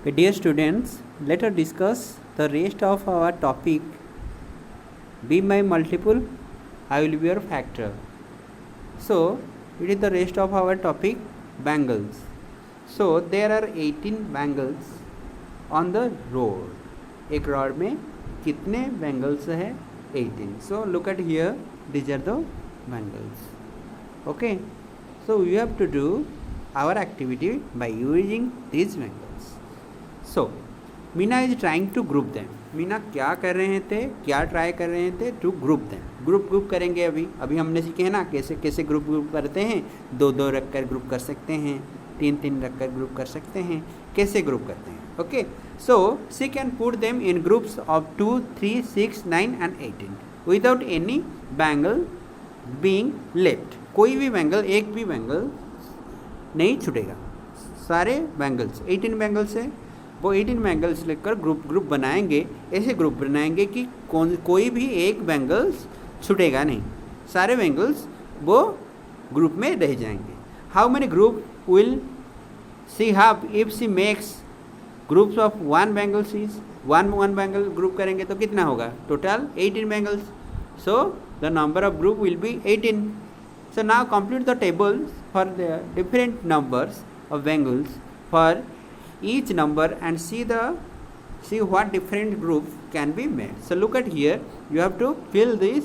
Okay, dear students, let us discuss the rest of our topic. Be my multiple, I will be your factor. So, it is the rest of our topic, bangles. So, there are 18 bangles on the road. एक road में कितने bangles है? 18. So, look at here, these are the bangles. Okay, so we have to do our activity by using these bangles. So, Meena is trying to group them. Meena क्या कर रहे थे, क्या try कर रहे थे? To group them. ग्रुप करेंगे. अभी हमने सीखे हैं ना कैसे ग्रुप करते हैं. दो रख कर ग्रुप कर सकते हैं, तीन रख कर ग्रुप कर सकते हैं. कैसे ग्रुप करते हैं? Okay, so she can put them in groups of 2, 3, 6, 9 and 18 without any bangle being left. कोई भी बैंगल, एक भी बैंगल नहीं छूटेगा. सारे बैंगल्स 18 बैंगल्स है, वो 18 बैंगल्स लेकर ग्रुप बनाएंगे. ऐसे ग्रुप बनाएंगे कि कोई भी एक बैंगल्स छूटेगा नहीं. सारे बैंगल्स वो ग्रुप में रह जाएंगे. How many group will she have if she makes groups of one bangles is one bangle group करेंगे तो कितना होगा? Total 18 bangles. So the number of group will be 18. So now complete the tables for the different numbers of bangles for each number and see what different group can be made. So look at here, you have to fill this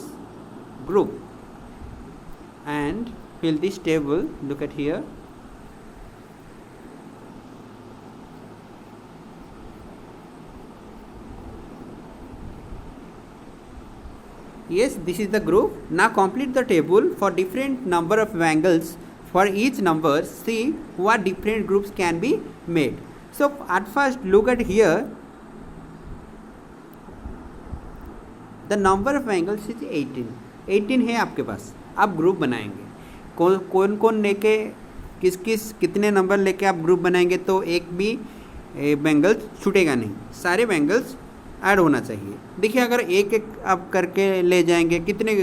group and fill this table. Look at here. Yes, this is the group. Now complete the table for different number of bangles for each number. See what different groups can be made. So at first look at here, the number of bangles is 18. 18 है आपके पास. आप group बनाएंगे. कौन लेके कितने number लेके आप group बनाएंगे तो एक भी बैंगल्स छूटेगा नहीं. सारे बैंगल्स ऐड होना चाहिए. देखिए अगर एक आप करके ले जाएंगे कितने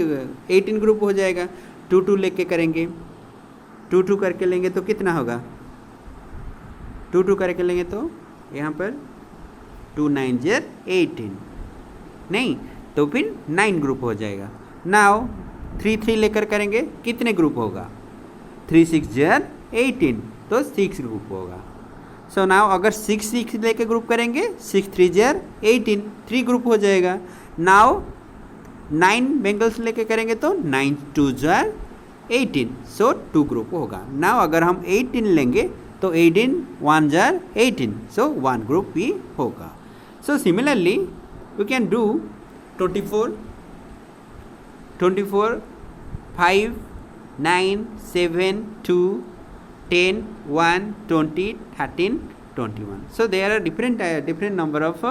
18 ग्रुप हो जाएगा. 2 लेके करेंगे, 2 करके लेंगे तो कितना होगा? 2 करके लेंगे तो यहाँ पर 2 9 ज़र 18 नहीं तो फिर 9 ग्रुप हो जाएगा. नाउ 3 लेकर करेंगे कितने ग्रुप होगा? 3 6 ज़र 18 तो 6 ग्रुप होगा. सो नाउ अगर 6 लेके ग्रुप करेंगे 6 3 ज़र 18 3 ग्रुप हो जाएगा. नाउ 9 बैंगल्स लेके करेंगे तो 9 2 ज़र 18 सो 2 ग्रुप होगा. नाउ अगर हम 18 लेंगे तो 18 1 ज़र 18 सो 1 ग्रुप भी होगा. So similarly we can do 24 5 9 7 2 10 1 20 13 21. So there are different number of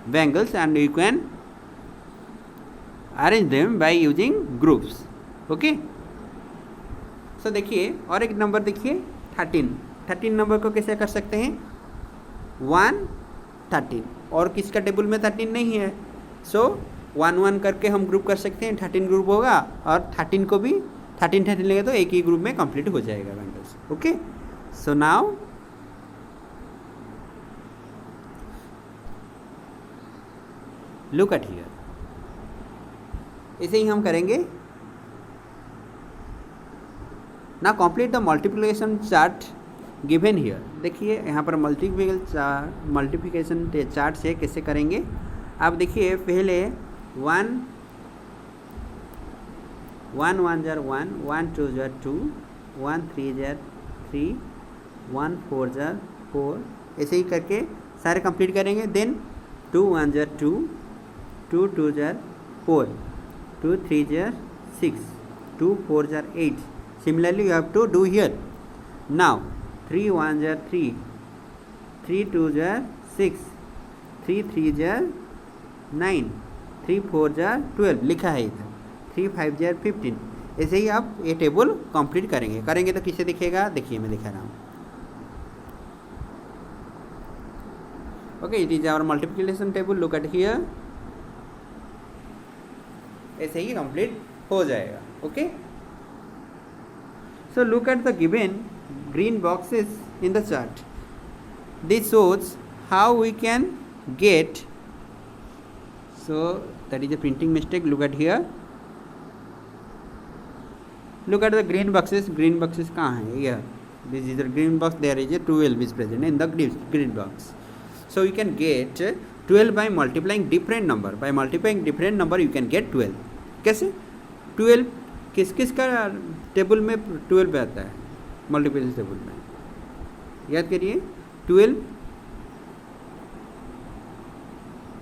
bangles and you can arrange them by using groups. Okay, so देखिए और एक नंबर देखिए 13 नंबर को कैसे कर सकते हैं? 1 13 और किसका टेबल में 13 नहीं है. सो 1 करके हम ग्रुप कर सकते हैं. 13 ग्रुप होगा और 13 को भी 13 लेंगे तो एक ही ग्रुप में कंप्लीट हो जाएगा bangles. Okay, so now look at here. ऐसे ही हम करेंगे. ना complete the multiplication chart given here. देखिए यहाँ पर मल्टीप्लिकेशन चार्ट से कैसे करेंगे आप देखिए. पहले 1 1 ज़र 1 1 2 ज़र 2 1 3 ज़र 3 1 4 ज़र 4 ऐसे ही करके सारे कंप्लीट करेंगे. देन 2 1 ज़र 2 2 2 ज़र 4 2 3 ज़र 6 2 4 ज़र 8. Similarly you have to do here. Now 3 1 ज़र 3 3 2 ज़र 6 3 3 ज़र 9 3 4 ज़र 12 लिखा है इधर. 3 5 ज़र 15. ऐसे ही आप ये टेबल कंप्लीट करेंगे तो किसे दिखेगा? देखिए मैं दिखा रहा हूँ. Okay, it is our multiplication table. Look at here. ऐसे ही कंप्लीट हो जाएगा. Okay, so look at the given green boxes in the chart. This shows how we can get, so that is a printing mistake. Look at here, look at the green boxes. Green boxes कहाँ है? Here, this is the green box. There is a 12 is present in the green box. So you can get 12 by multiplying different number. By multiplying different number you can get 12. कैसे? 12 किस किस का table में 12 पे आता है? Multiplication table में, याद करिए। 12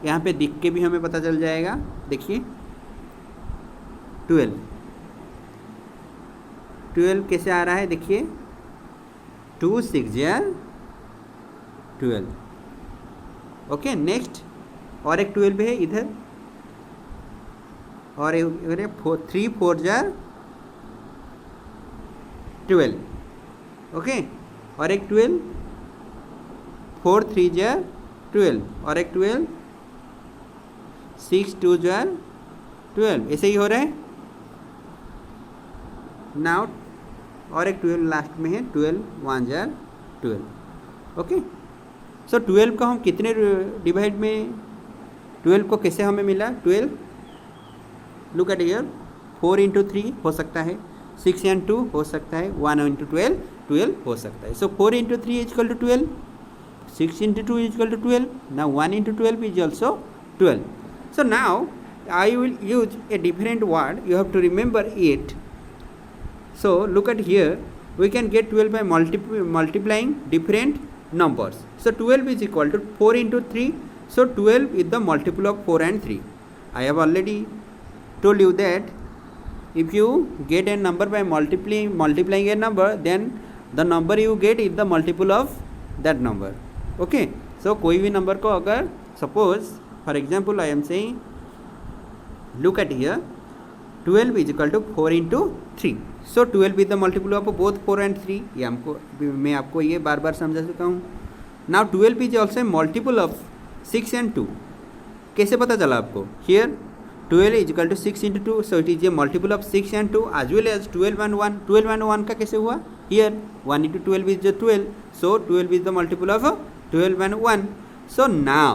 यहाँ पे दिख के भी हमें पता चल जाएगा। देखिए 12 कैसे आ रहा है? देखिए 2 6 12। ओके, नेक्स्ट और एक 12 है इधर, और एक 3 4 12। ओके, और एक 12 4 3 12, और एक 12 6 2 12। ऐसे ही हो रहा है। नाउ और एक 12 लास्ट में है, 12 1 12। ओके, सो 12 को हम कितने डिवाइड में, 12 को कैसे हमें मिला? 12, लुक एट हियर, 4 इंटू 3 हो सकता है, 6 and 2 हो सकता है, 1 इंटू 12 हो सकता है। So 4 into 3 is equal to 12, 6 into 2 is equal to 12, now 1 into 12 is also 12। So now I will use a different word, you have to remember it. So look at here, we can get 12 by multiplying different numbers. So 12 is equal to 4 into 3, so 12 is the multiple of 4 and 3. I have already told you that if you get a number by multiplying a number, then the number you get is the multiple of that number. Okay, so कोई भी number को अगर suppose for example I am saying, look at here, 12 is equal to 4 into 3, so 12 is the multiple of both 4 and 3. ये हमको, मैं आपको ये बार बार समझा चुका हूँ। Now 12 is also a multiple of 6 and 2. कैसे पता चला आपको? Here 12 is equal to 6 into 2, so it is a multiple of 6 and 2 as well as 12 and 1. 12 and 1 का कैसे हुआ? Here 1 into 12 is 12, so 12 is the multiple of 12 and 1. So now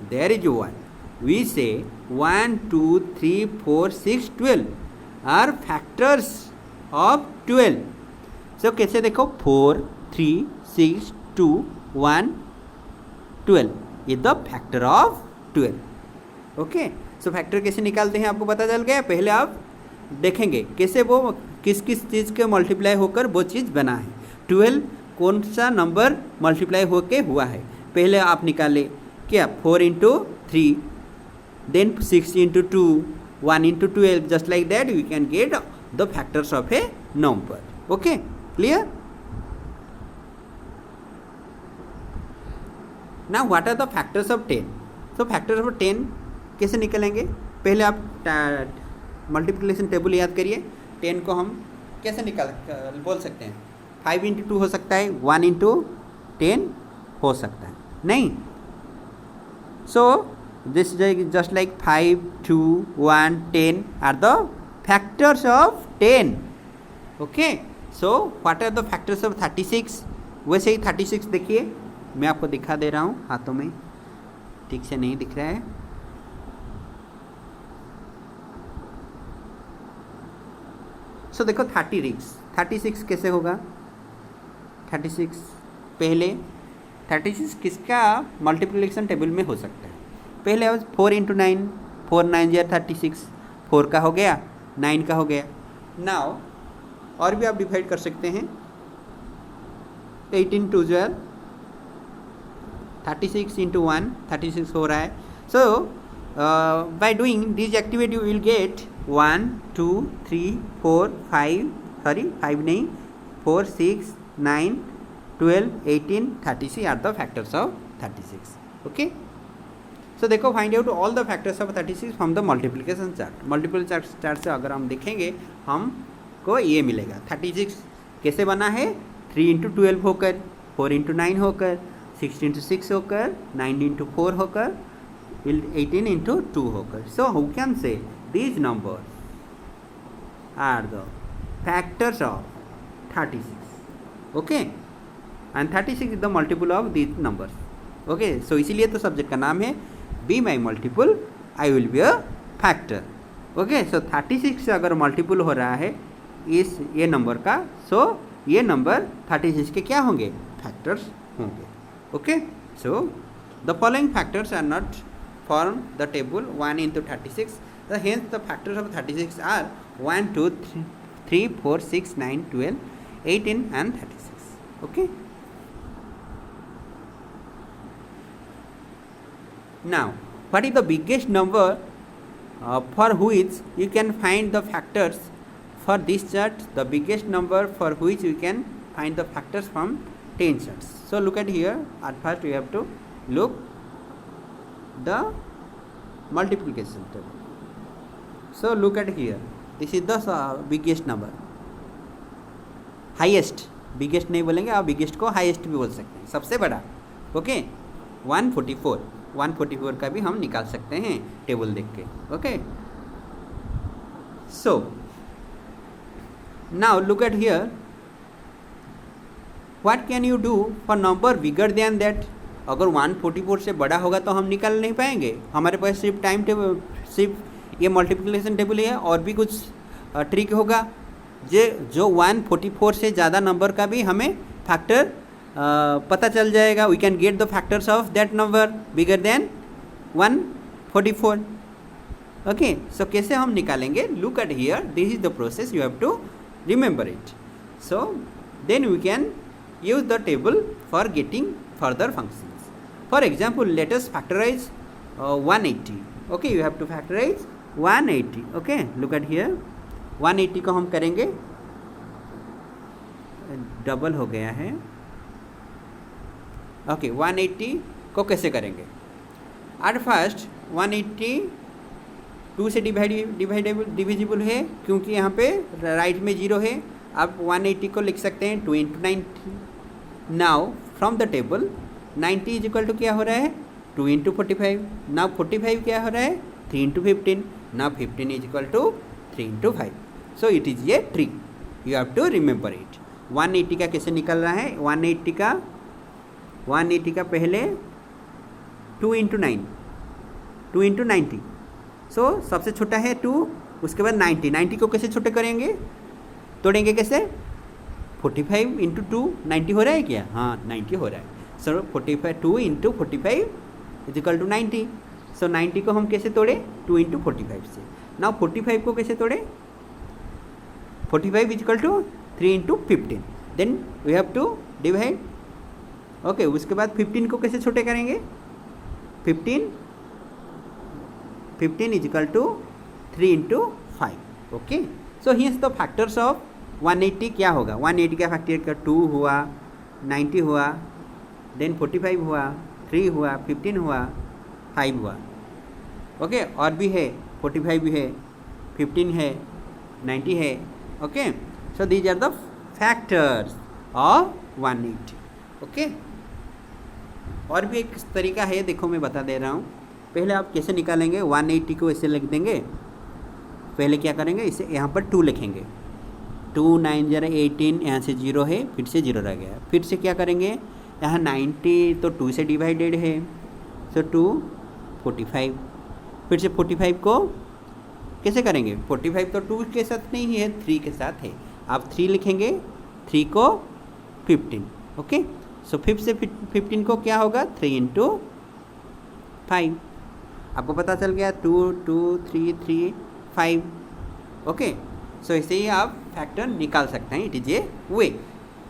there is one. We say 1 2 3 4 6 12 are factors of 12. So कैसे देखो, 4 3 6 2 1 12 is the factor of 12. Okay, so factor कैसे निकालते हैं आपको पता चल गया। पहले आप देखेंगे कैसे वो किस किस चीज़ के मल्टीप्लाई होकर वो चीज़ बना है। 12 कौन सा नंबर मल्टीप्लाई होके हुआ है, पहले आप निकाले क्या? 4 into 3, then 6 into 2, 1 into 12, just like that we can get the factors of a number. Okay, clear? Now what are the factors of 10? So factors of 10 कैसे निकलेंगे? पहले आप मल्टीप्लिकेशन टेबल याद करिए। 10 को हम कैसे बोल सकते हैं? 5 into 2 हो सकता है, 1 into 10 हो सकता है, नहीं? So this is just like 5 2 1 10 are the factors of 10. Okay, so what are the factors of 36? वैसे ही 36 देखिए, मैं आपको दिखा दे रहा हूँ हाथों में, ठीक से नहीं दिख रहा है। So देखो 36 कैसे होगा? 36 पहले 36 किसका मल्टीप्लिकेशन टेबल में हो सकता है? पहले 4 इंटू 9, 4 9 36, 4 का हो गया, 9 का हो गया। नाउ और भी आप डिवाइड कर सकते हैं, 18 2 36 इंटू 1 36 हो रहा है। So by doing this activity you will get 1 2 3 4 5 5 नहीं, 4 6 9 12 18 36 are the factors of 36. Okay, so देखो find out all the factors of 36 from the multiplication chart. Multiplication chart से अगर हम देखेंगे हमको ये मिलेगा। 36 कैसे बना है? 3 इंटू 12 होकर, 4 इंटू 9 होकर, 6 इंटू 6 होकर, 9 इंटू 4 होकर, 18 इंटू 2 होकर। So who can say these numbers are the factors of 36. Okay, and 36 is the multiple of these numbers. ओके, सो इसीलिए तो सब्जेक्ट का नाम है be my multiple I will be a factor. Okay, so 36 से अगर multiple हो रहा है इस ये नंबर का, सो ये नंबर 36 के क्या होंगे, फैक्टर्स होंगे। Okay, so the following factors are not from the table 1 into 36, hence the factors of 36 are 1 2 3 4 6 9 12 18 and 36. Okay, now what is the biggest number for which you can find the factors for this chart? The biggest number for which you can find the factors from 10 charts. So look at here, at first we have to look the multiplication table. So look at here, this is the biggest number, highest, biggest नहीं बोलेंगे आप, biggest को highest भी बोल सकते हैं, सबसे बड़ा। ओके, 144 का भी हम निकाल सकते हैं टेबल देख के। Okay, so now look at here, what can you do for number bigger then that? अगर 144 से बड़ा होगा तो हम निकाल नहीं पाएंगे, हमारे पास सिर्फ टाइम टेबल, सिर्फ ये मल्टीप्लिकेशन टेबल है, और भी कुछ ट्रिक होगा जो 144 से ज़्यादा नंबर का भी हमें फैक्टर पता चल जाएगा। We can get the factors of that number bigger than 144। Okay, so कैसे हम निकालेंगे? Look at here, this is the process, you have to remember it. So then we can use the table for getting further functions. For example, let us factorize 180. Okay, you have to factorize 180. Okay, look at here, 180 को हम करेंगे, double हो गया है। Okay, 180 को कैसे करेंगे? At first 180 2 से डिविजिबल है, क्योंकि यहाँ पे राइट में 0 है। आप 180 को लिख सकते हैं 2 into 90. Now from the table 90 is equal to क्या हो रहा है, 2 into 45. नाउ 45 क्या हो रहा है, 3 into 15. Now 15 is equal to 3 into 5. So it is ये trick, you have to remember it. 180 का कैसे निकल रहा है? 180 का पहले 2 into 9, 2 into 90. सो सबसे छोटा है 2, उसके बाद 90 को कैसे छोटे करेंगे, तोड़ेंगे कैसे? 45 into 2, 90 हो रहा है क्या? हाँ, 90 हो रहा है। सो 45 2 into 45 इज इक्वल टू 90. सो 90 को हम कैसे तोड़े? 2 into 45 से। नाउ 45 को कैसे तोड़े? 45 is equal to 3 into 15. Then we have to divide. Okay, उसके बाद 15 को कैसे छोटे करेंगे? 15 is equal to 3 into 5. Okay, so here's the factors of 180 क्या होगा? 180 का फैक्टर का 2 हुआ, 90 हुआ, देन 45 हुआ, 3 हुआ, 15 हुआ, 5 हुआ। ओके, और भी है, 45 भी है, 15 है, 90 है। Okay, so these are the factors of 180. Okay, और भी एक तरीका है, देखो मैं बता दे रहा हूँ। पहले आप कैसे निकालेंगे? 180 को ऐसे लिख देंगे, पहले क्या करेंगे, इसे यहाँ पर 2 लिखेंगे, 2 9 0 18, यहाँ से 0 है, फिर से 0 रह गया। फिर से क्या करेंगे, यहाँ 90 तो 2 से डिवाइडेड है, सो 2 45, फिर से 45 को कैसे करेंगे? 45 तो 2 के साथ नहीं है, 3 के साथ है, आप 3 लिखेंगे, 3 को 15. ओके, सो 5 से 15 को क्या होगा? 3 into 5. आपको पता चल गया, 2 2 3 3 5. ओके, सो ऐसे ही आप फैक्टर निकाल सकते हैं. It is a way,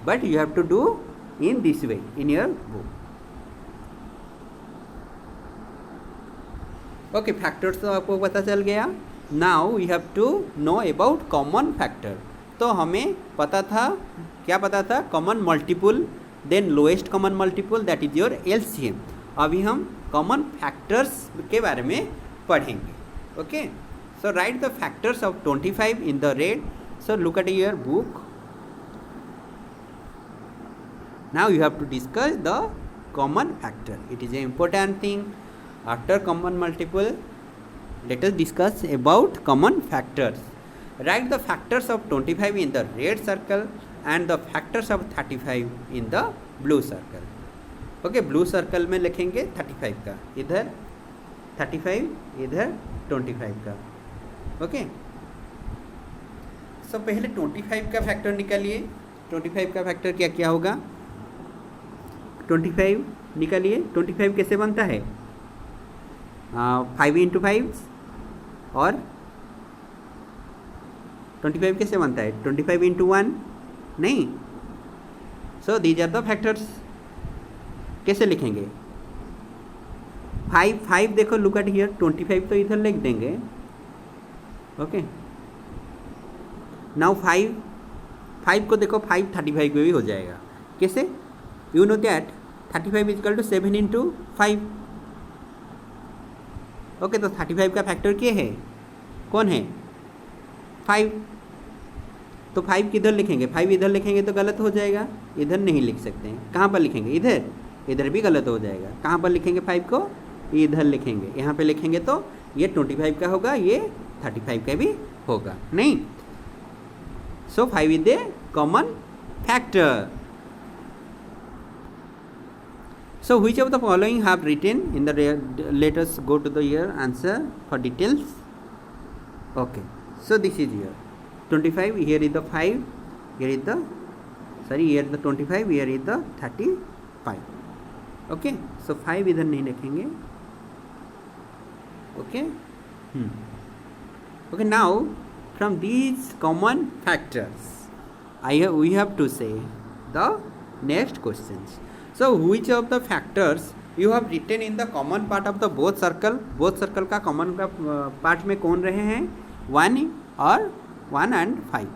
but you have to do in this way in your book. Okay, factors तो आपको पता चल गया. Now we have to know about common factor. तो हमें पता था, क्या पता था? Common multiple, then lowest common multiple, that is your LCM. अभी हम कॉमन फैक्टर्स के बारे में पढ़ेंगे. Okay, so write the factors of 25 in the red. So look at your book. Now you have to discuss the common factor. It is an important thing. After common multiple, let us discuss about common factors. Write the factors of 25 in the red circle and the factors of 35 in the blue circle. Okay, blue circle में लिखेंगे 35 का, इधर 35, इधर 25 का। Okay, सो पहले 25 का factor निकालिए। 25 का फैक्टर क्या क्या होगा? 25 निकालिए। 25 कैसे बनता है? 5 × 5 और 25 कैसे बनता है? 25 × 1 नहीं। So these are the factors. कैसे लिखेंगे? 5 देखो, लुक एट हियर, 25 तो इधर लिख देंगे। ओके, नाउ 5 को देखो, 5 35 में भी हो जाएगा। कैसे? You know that 35 = 7 × 5। ओके, तो 35 का फैक्टर क्या है? कौन है? 5। तो 5 किधर लिखेंगे? 5 इधर लिखेंगे तो गलत हो जाएगा, इधर नहीं लिख सकते हैं। कहाँ पर लिखेंगे? इधर। इधर भी गलत हो जाएगा। कहाँ पर लिखेंगे 5 को? इधर लिखेंगे। यहाँ पे लिखेंगे तो ये 25 का होगा, ये 35 का भी होगा, नहीं। सो 5 is the common factor. So which of the following have written in the let us go to the your answer for details. Okay, so this is here 25, here is the 5, here is the here is the 25, here is the 35. Okay, so 5 इधर नहीं लिखेंगे। Okay, okay, now from these common factors we have to say the next questions. So which of the factors you have written in the common part of the both circle? both circle का common का part में कौन रहे हैं? 1 और 1 and 5.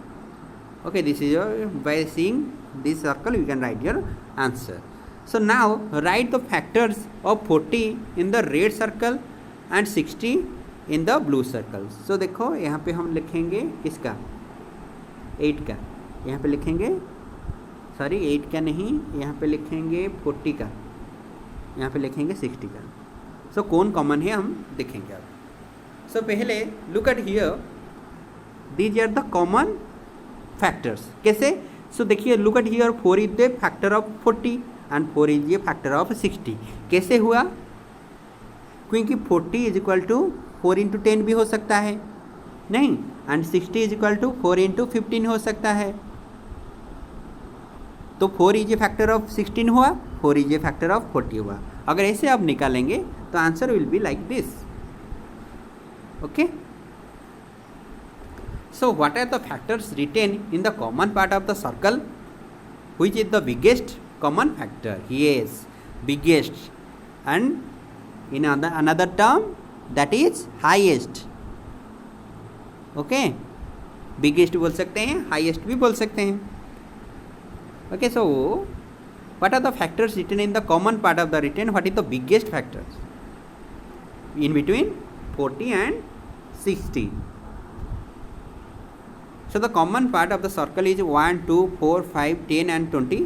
Okay, this is your, by seeing this circle you can write your answer. So now write the factors of 40 in the red circle and 60 in the blue circle. So देखो यहाँ पे हम लिखेंगे किसका? 8 का। यहाँ पे लिखेंगे 8 का नहीं, यहाँ पे लिखेंगे 40 का, यहाँ पे लिखेंगे 60 का। सो कौन कॉमन है हम देखेंगे अब। सो पहले look at here, these are the common factors. कैसे? सो देखिए, look at here, 4 is the factor of 40 and 4 is the factor of 60। कैसे हुआ? क्योंकि 40 इज इक्वल टू 4 × 10 भी हो सकता है, नहीं, एंड 60 इज इक्वल टू 4 × 15 हो सकता है। तो 4 इज ए फैक्टर ऑफ 16 हुआ, 4 इज ए फैक्टर ऑफ 40 हुआ। अगर ऐसे आप निकालेंगे तो answer will be like this. Okay, so what are the factors written in the common part of the circle? Which is the biggest common factor? Yes, biggest, and in another term that is highest. Okay, biggest बोल सकते हैं, highest भी बोल सकते हैं। Okay, so what are the factors written in the common part of the written? What is the biggest factors in between 40 and 60? So the common part of the circle is 1, 2, 4, 5, 10 and 20.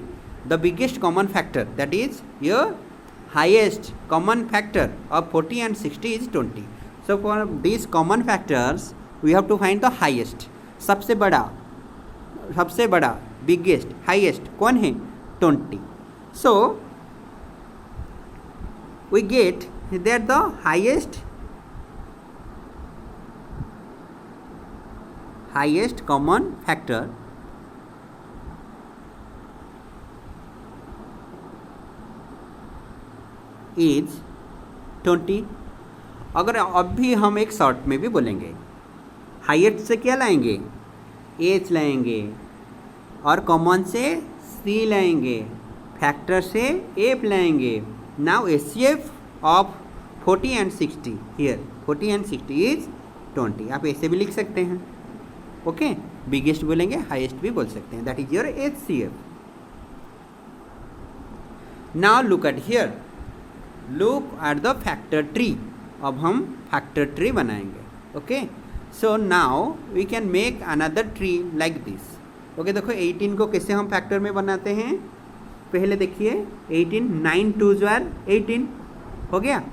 The biggest common factor, that is your highest common factor of 40 and 60 is 20. So for these common factors we have to find the highest. सबसे बड़ा biggest, highest कौन है? 20. So we get that the highest common factor is 20. अगर अभी हम एक short में भी बोलेंगे, हाईएस्ट से क्या लाएंगे? एच लाएंगे, और कॉमन से सी लाएंगे, फैक्टर से एफ लाएंगे। Now HCF of 40 and 60, here 40 and 60 is 20। आप ऐसे भी लिख सकते हैं। ओके, बिगेस्ट बोलेंगे, हाईएस्ट भी बोल सकते हैं, that is your HCF. Now look at here, look at the factor tree. अब हम फैक्टर ट्री बनाएंगे। Okay, so now we can make another tree like this. Okay, देखो 18 को कैसे हम फैक्टर में बनाते हैं? पहले देखिए 18, 9 2s are 18 हो गया,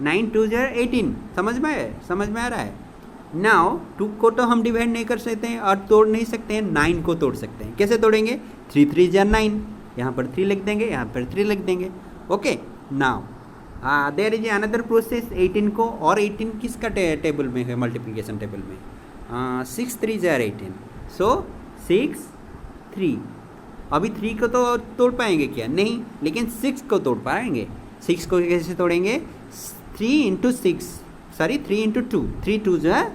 9 2s are 18। समझ में आ रहा है? नाउ 2 को तो हम डिवाइड नहीं कर सकते हैं और तोड़ नहीं सकते हैं, 9 को तोड़ सकते हैं। कैसे तोड़ेंगे? 3 3s are 9, यहाँ पर 3 लिख देंगे, यहाँ पर 3 लिख देंगे। Okay, now there is another process 18 को, और 18 किसका टेबल में है, मल्टीप्लिकेशन टेबल में 6 3 जार 18, सो 6 3। अभी 3 को तो तोड़ पाएंगे क्या, नहीं, लेकिन 6 को तोड़ पाएंगे। 6 को कैसे तोड़ेंगे, 3 इंटू 6, सॉरी 3 इंटू 2, 3 2 जार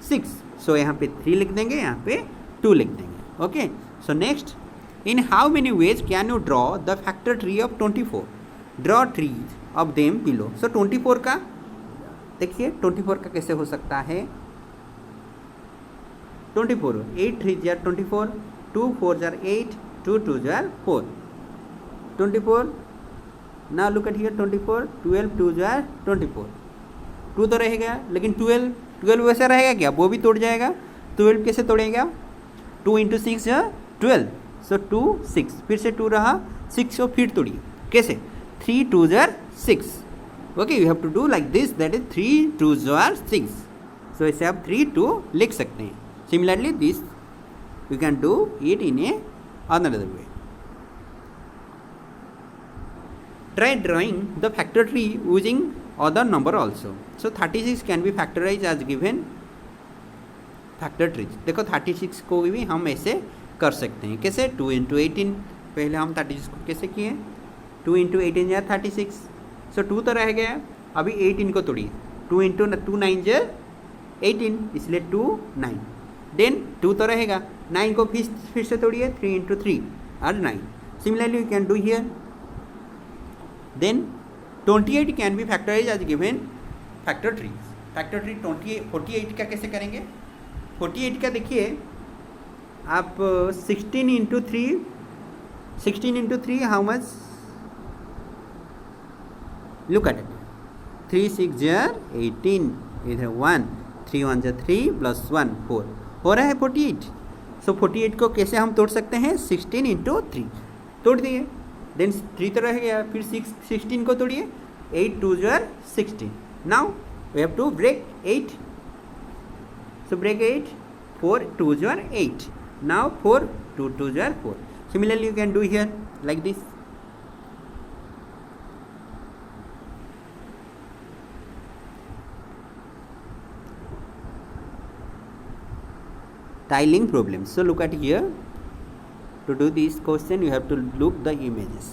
6, सो यहाँ पे 3 लिख देंगे, यहाँ पे 2 लिख देंगे। Okay, so next, in how many ways can you draw the factor tree of 24, draw trees of them below. So 24 का देखिए, 24 का कैसे हो सकता है, 24 8 3 जार 24, 2 4 जार 8, 2 2 जार 4, 24। ना लुक एट हियर 24, 12 2 जार 24, 2 तो रहेगा, लेकिन 12 वैसा रहेगा क्या, वो भी तोड़ जाएगा। 12 कैसे तोड़ेगा, 2 इंटू 6 जार 12, सो 2 6, फिर से 2 रहा, 6 को फिर तोड़िए, कैसे, 3 2 जार 6। Okay, you have to do like this, that is 3 2 जार 6, सो ऐसे आप 3 2 लिख सकते हैं। Similarly this you can do it in a another way. Try drawing the factor tree using other number also. So 36 can be factorized as given factor trees. देखो 36 को भी हम ऐसे कर सकते हैं, कैसे, 2 इंटू 18, पहले हम 36 को कैसे किए, 2 इंटू 18 या 36, सो 2 तो रह गया। अभी 18 को तोड़िए, 2 इंटू 2 9 या 18, इसलिए 2 9, देन 2 तो रहेगा, 9 को फिर से तोड़िए, 3 इंटू 3 और 9। Similarly you can do here. Then 28 can be factorized as given factor trees. Factor tree 48 का कैसे करेंगे, 48 का देखिए आप 16 into 3, 16 into 3 how much, look at it, 3 6 jar 18, इधर 1 3 1 जार 3 प्लस 1 4 हो रहा है 48। सो 48 को कैसे हम तोड़ सकते हैं, 16 इंटू 3 तोड़ दिए, देन 3 तो रह गया, फिर 16 को तोड़िए, 8 2 जार 16। Now we have to break 8, so break 8, 4 2 जार 8, नाउ 4 2 2 जार 4। Similarly you can do here like this. Tiling problems. So look at here. To do this question, you have to look the images.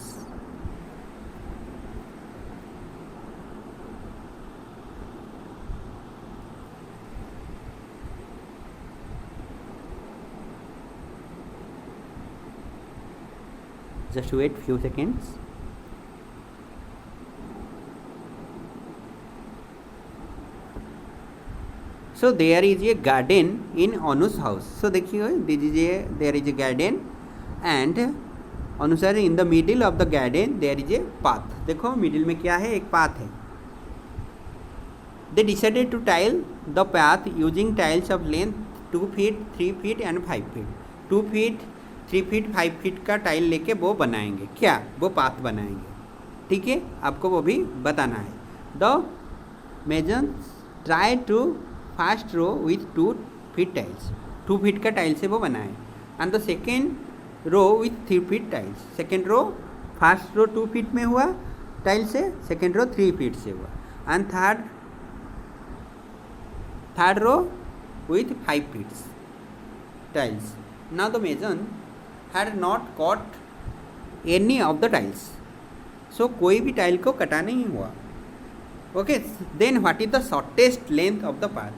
Just wait few seconds. So there is a garden in Anu's house. So देखिए, there is a garden and अनुसार in the middle of the garden there is a path. देखो middle में क्या है, एक path है। They decided to tile the path using tiles of length 2 feet, 3 feet and 5 feet. 2 feet, 3 feet, 5 feet का tile लेके वो बनाएंगे, क्या, वो पाथ बनाएंगे। ठीक है, आपको वो भी बताना है। The masons try to first row with 2 feet tiles, 2 feet का टाइल से वो बनाए, and the second row with 3 feet tiles. Second row, first row 2 feet में हुआ टाइल से, सेकेंड रो 3 feet से हुआ, and third row with 5 feet tiles. Now the mason had not cut any of the tiles, so कोई भी tile को कटा नहीं हुआ। Okay, then what is the shortest length of the path?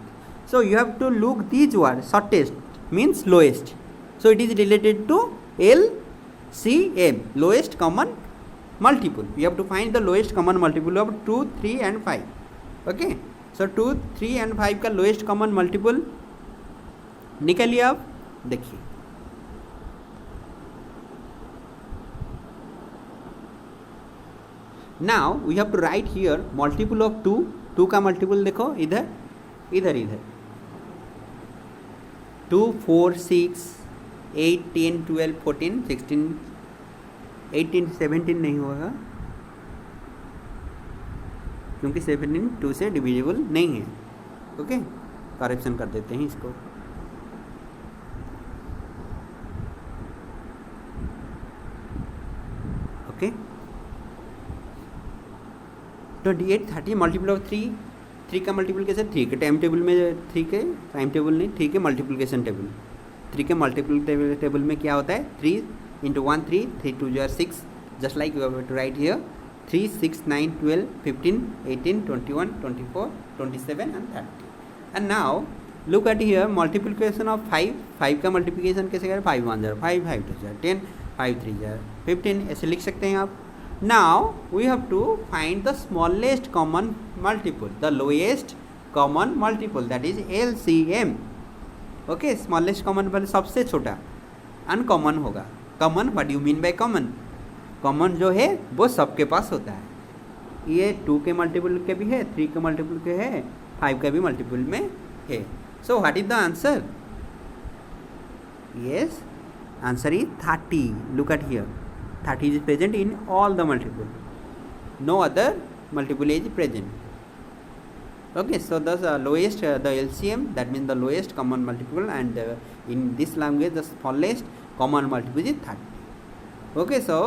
So you have to look these words. Shortest means lowest, so it is related to LCM, lowest common multiple. You have to find the lowest common multiple of 2 3 and 5. Okay, so 2 3 and 5 का lowest common multiple निकालिए आप, देखिए। Now we have to write here multiple of 2, 2 का multiple देखो इधर इधर इधर, 2 4 6 8 10 12 14 16 18 17 नहीं होगा, क्योंकि 17 2 से डिविजिबल नहीं है। ओके, करेक्शन कर देते हैं इसको। 28 30 मल्टीपल ऑफ 3, 3 का मल्टीप्लिकेशन 3 के टाइम टेबल में, 3 के टाइम टेबल नहीं, 3 के मल्टीप्लिकेशन टेबल, 3 के मल्टीपल टेबल में क्या होता है 3 इंटू 1 3, 3 2 जार 6, just like you have to write here 3 6 9 12 15 18 21 24 27 and 30. And now look at here multiplication of 5, 5 का मल्टीप्लिकेशन कैसे करें 5 1 जार 5, 5 2 जार 10, 5 3 जार 15, ऐसे लिख सकते हैं आप. Now we have to find the smallest common multiple, the lowest common multiple, that is LCM. Okay, smallest common मतलब सबसे छोटा, अनकॉमन होगा. Common, what you mean by common? Common जो है वो सबके पास होता है. ये 2 के मल्टीपल के भी है, 3 के मल्टीपल के है, 5 का भी मल्टीपल में है. So what is the answer? Yes, answer is 30. Look at here, 30 is present in all the multiple, no other multiple is present. Okay, so the lowest, the LCM, that means the lowest common multiple, and in this language the smallest common multiple is 30. Okay, so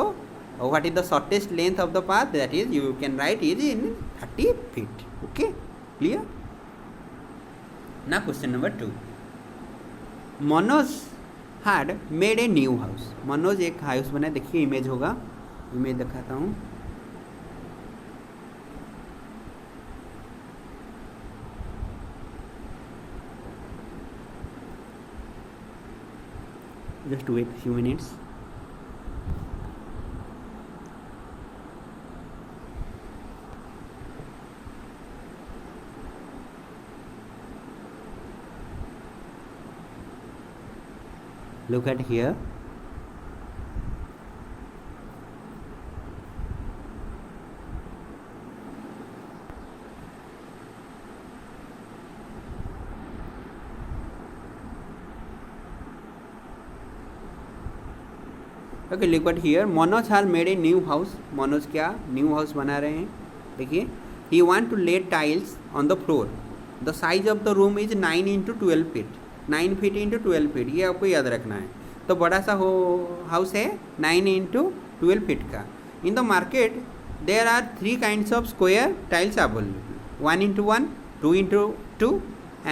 what is the shortest length of the path? That is, you can write it in 30 feet. Okay, clear? Now question number 2. Manoj had made a new house. Manoj एक house बनाए. देखिए image होगा, image दिखाता हूँ. Just wait few minutes. Look at here. Okay, look at here. Manoj has made a new house. Manoj क्या new house बना रहे हैं. देखिए, he want to lay tiles on the floor. The size of the room is 9 into 12 feet. 9 feet into 12 feet, ये आपको याद रखना है. तो बड़ा सा हाउस है 9 into 12 feet का. In the market there are 3 kinds of square tiles available. 1 into 1, 2 into 2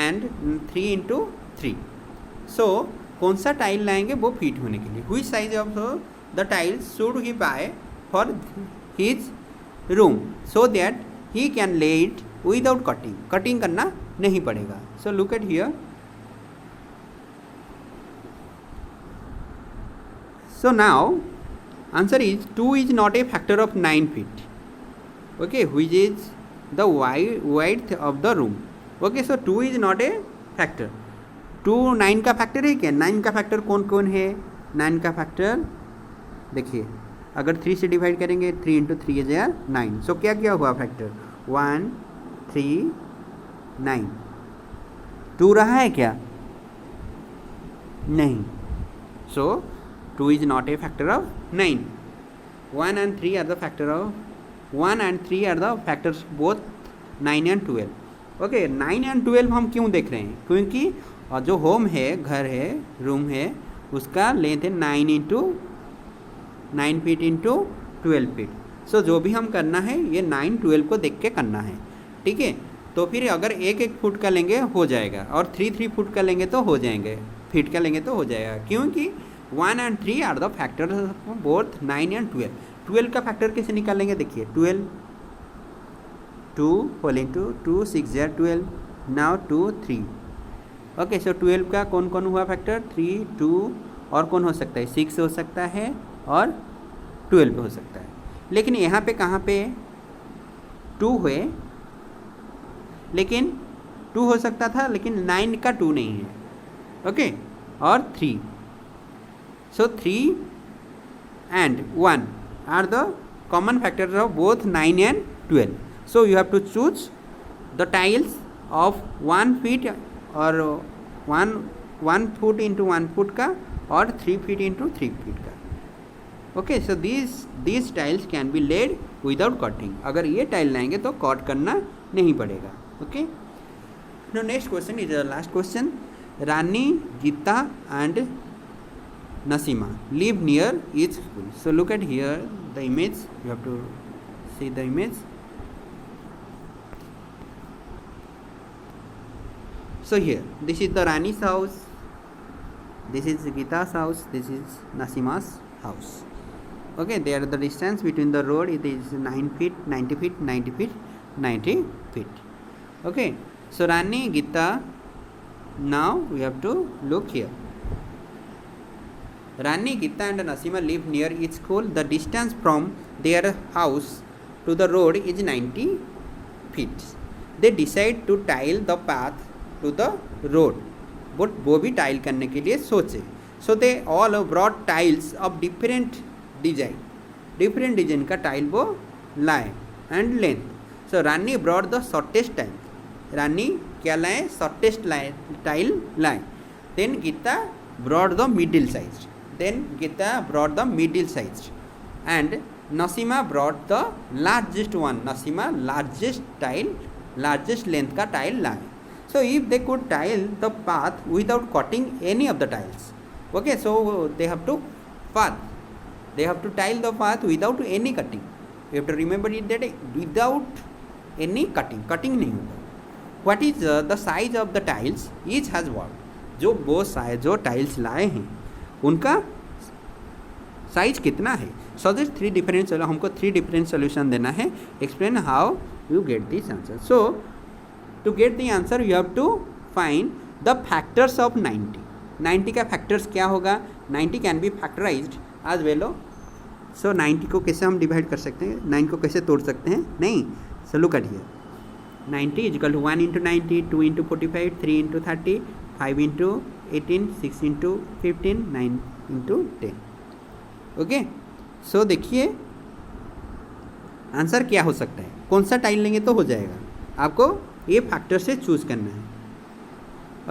and 3 into 3. So कौन सा टाइल लाएंगे वो फिट होने के लिए. Which size of the tiles should he buy for his room so that he can lay it without cutting. Cutting करना नहीं पड़ेगा. So look at here. So now answer is 2 is not a factor of 9 feet. Okay, which is the width of the room. Okay, so 2 is not a factor. 2 9 का factor है क्या? 9 का factor कौन कौन है? 9 का फैक्टर देखिए, अगर 3 से डिवाइड करेंगे 3 इंटू 3 इज 9. सो क्या क्या हुआ फैक्टर? 1 3 9. 2 रहा है क्या? नहीं. सो 2 is not a factor of 9. 1 and 3 are the factor of 1 and 3 are the factors both 9 and 12. Okay, 9 and 12 हम क्यों देख रहे हैं? क्योंकि जो होम है, घर है, रूम है, उसका लेंथ है 9 इंटू 9 फीट इंटू 12 फीट. सो जो भी हम करना है ये 9 12 को देख के करना है. ठीक है, तो फिर अगर 1 फुट का लेंगे हो जाएगा, और 3 फुट का लेंगे तो हो जाएंगे, फीट का लेंगे तो हो जाएगा. क्योंकि 1 and 3 are the factor both 9 and 12. 12 का फैक्टर कैसे निकालेंगे? देखिए 12 2 होल इंटू 2 6 जार 12. नाउ 2 3. ओके, सो 12 का कौन कौन हुआ फैक्टर? 3 2 और कौन हो सकता है? 6 हो सकता है और 12 हो सकता है. लेकिन यहाँ पे कहाँ पे 2 हुए, लेकिन 2 हो सकता था, लेकिन 9 का 2 नहीं है. ओके, और 3. So 3 and 1 are the common factors of both 9 and 12. So you have to choose the tiles of 1 feet or 1 foot into 1 foot का और 3 feet into 3 feet का. Okay, so these tiles can be laid without cutting. अगर ये tile लाएंगे तो cut करना नहीं पड़ेगा. Okay. Now next question is the last question. Rani, Gita and Nasima live near each school. So look at here the image. You have to see the image. So here, this is the Rani's house, this is Gita's house, this is Nasima's house. Okay, there the distance between the road it is 9 feet, 90 feet, 90 feet, 90 feet. Okay, so Rani, Gita, now we have to look here. Rani, Gita and Nasima live near each school. The distance from their house to the road is 90 feet. They decide to tile the path to the road. But वो भी tile करने के लिए सोचे. So they all brought tiles of different design का tile वो लाए and length. So Rani brought the shortest tile. Rani क्या लाए? शॉर्टेस्ट टाइल लाए. Then Gita brought the middle size. And Nasima brought the largest one. Nasima largest length का टाइल लाए. So if they could tile the path without cutting any of the tiles, okay, so they have to tile the path without any cutting. You have to remember it that without any cutting नहीं होगा. What is the size of the tiles? Each has what? जो tiles लाए हैं उनका size कितना है. So this हमको 3 different solution देना है. Explain how you get this answer. So to get the answer you have to find the factors of 90. 90 का फैक्टर्स क्या होगा? 90 can be factorized as well. So 90 को कैसे हम डिवाइड कर सकते हैं? 9 को कैसे तोड़ सकते हैं? नहीं. So look at here. 90 is equal to 1 into 90, 2 into 45, 3 into 30, 5 into 18, 6 into 15, 9 into 10. Okay, so देखिए आंसर क्या हो सकता है. कौन सा टाइल लेंगे तो हो जाएगा. आपको ये फैक्टर से चूज़ करना है.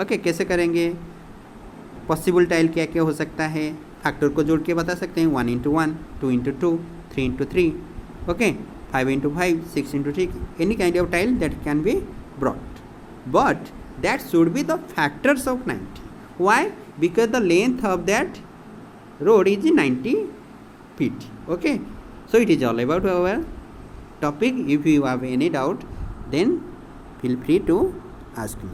ओके, कैसे करेंगे? पॉसिबल टाइल क्या क्या हो सकता है फैक्टर को जोड़ के बता सकते हैं. 1 into 1, 2 into 2, 3 into 3, okay, 5 into 5, 6 into 3. Any kind of tile that can be brought, but that should be the factors of 90. Why? Because the length of that road is 90 feet. Okay, so it is all about our topic. If you have any doubt, then feel free to ask me.